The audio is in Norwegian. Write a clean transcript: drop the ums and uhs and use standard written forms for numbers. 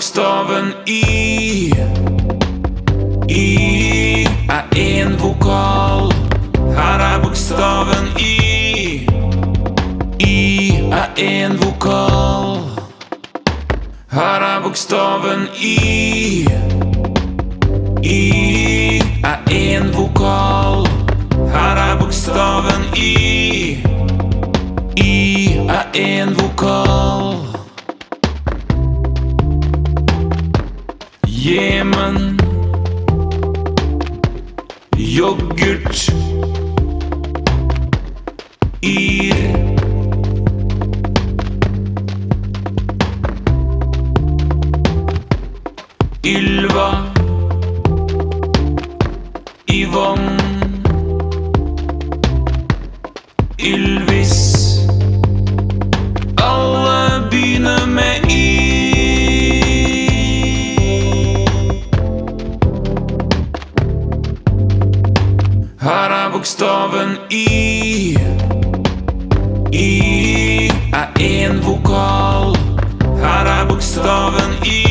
bokstaven I. I en vokal. Her bokstaven I. I en vokal. Her bokstaven I. I en vokal. Her bokstaven I. I en vokal. Jemen, yoghurt, Ir, Ylva, Yvonne, Ylvis. Alle begynner med I. Her bokstaven I. I en vokal. Her bokstaven I.